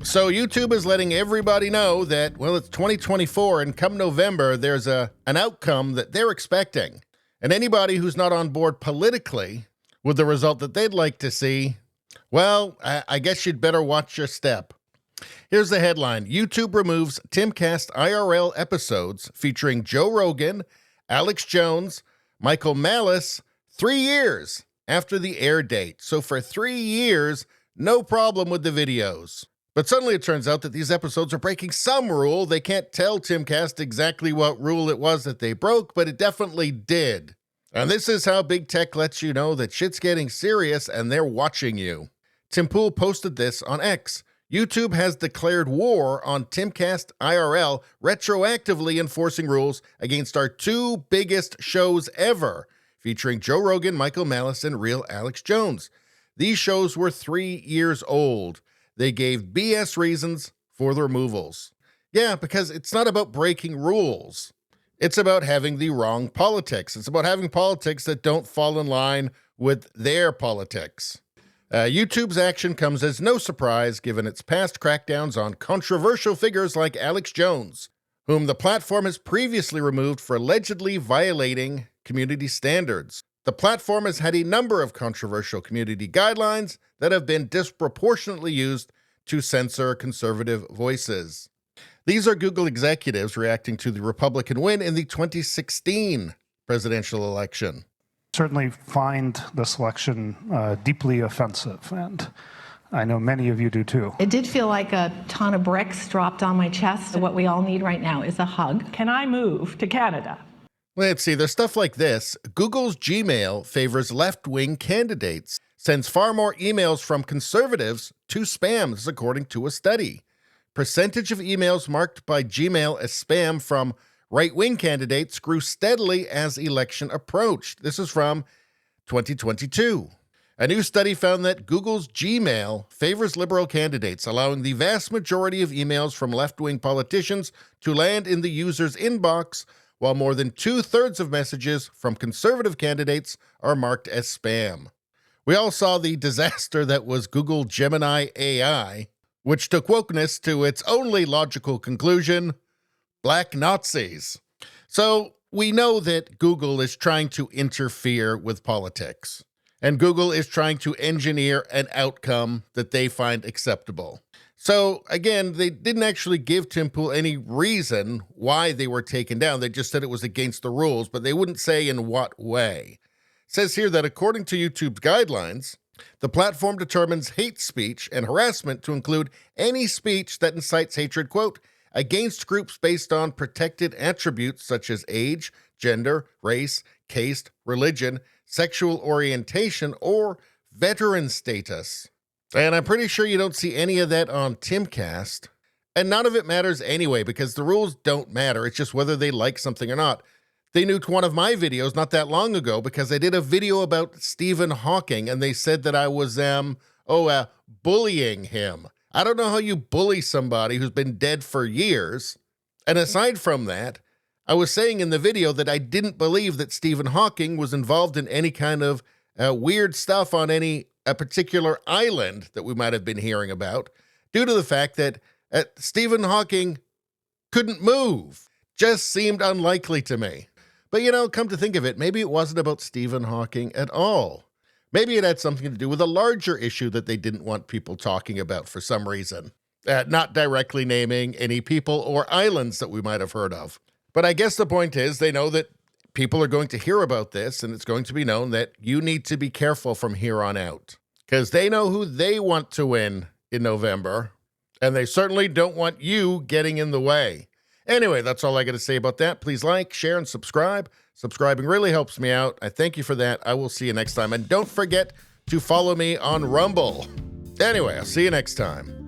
So YouTube is letting everybody know that, well, it's 2024, and come November, there's an outcome that they're expecting. And anybody who's not on board politically with the result that they'd like to see, well, I guess you'd better watch your step. Here's the headline. YouTube removes Timcast IRL episodes featuring Joe Rogan, Alex Jones, Michael Malice 3 years after the air date. So for 3 years, no problem with the videos. But suddenly it turns out that these episodes are breaking some rule. They can't tell Timcast exactly what rule it was that they broke, but it definitely did. And this is how big tech lets you know that shit's getting serious and they're watching you. Tim Pool posted this on X. YouTube has declared war on Timcast IRL, retroactively enforcing rules against our 2 biggest shows ever, featuring Joe Rogan, Michael Malice, and Real Alex Jones. These shows were 3 years old. They gave BS reasons for the removals. Yeah, because it's not about breaking rules. It's about having the wrong politics. It's about having politics that don't fall in line with their politics. YouTube's action comes as no surprise given its past crackdowns on controversial figures like Alex Jones, whom the platform has previously removed for allegedly violating community standards. The platform has had a number of controversial community guidelines that have been disproportionately used to censor conservative voices. These are Google executives reacting to the Republican win in the 2016 presidential election. Certainly find the selection deeply offensive, and I know many of you do too. It did feel like a ton of bricks dropped on my chest. What we all need right now is a hug. Can I move to Canada? Let's see, there's stuff like this. Google's Gmail favors left-wing candidates, sends far more emails from conservatives to spam, this is according to a study. Percentage of emails marked by Gmail as spam from right-wing candidates grew steadily as election approached. This is from 2022. A new study found that Google's Gmail favors liberal candidates, allowing the vast majority of emails from left-wing politicians to land in the user's inbox, while more than 2/3 of messages from conservative candidates are marked as spam. We all saw the disaster that was Google Gemini AI, which took wokeness to its only logical conclusion: Black Nazis. So we know that Google is trying to interfere with politics, and Google is trying to engineer an outcome that they find acceptable. So again, they didn't actually give Tim Pool any reason why they were taken down. They just said it was against the rules, but they wouldn't say in what way. It says here that according to YouTube's guidelines, the platform determines hate speech and harassment to include any speech that incites hatred, quote, against groups based on protected attributes such as age, gender, race, caste, religion, sexual orientation, or veteran status. And I'm pretty sure you don't see any of that on Timcast. And none of it matters anyway, because the rules don't matter. It's just whether they like something or not. They nuked one of my videos not that long ago because I did a video about Stephen Hawking, and they said that I was bullying him. I don't know how you bully somebody who's been dead for years. And aside from that, I was saying in the video that I didn't believe that Stephen Hawking was involved in any kind of weird stuff on a particular island that we might have been hearing about, due to the fact that Stephen Hawking couldn't move. Just seemed unlikely to me. But come to think of it, maybe it wasn't about Stephen Hawking at all. Maybe it had something to do with a larger issue that they didn't want people talking about for some reason. Not directly naming any people or islands that we might have heard of. But I guess the point is they know that people are going to hear about this, and it's going to be known that you need to be careful from here on out. Because they know who they want to win in November, and they certainly don't want you getting in the way. Anyway, that's all I got to say about that. Please like, share, and subscribe. Subscribing really helps me out. I thank you for that. I will see you next time. And don't forget to follow me on Rumble. Anyway, I'll see you next time.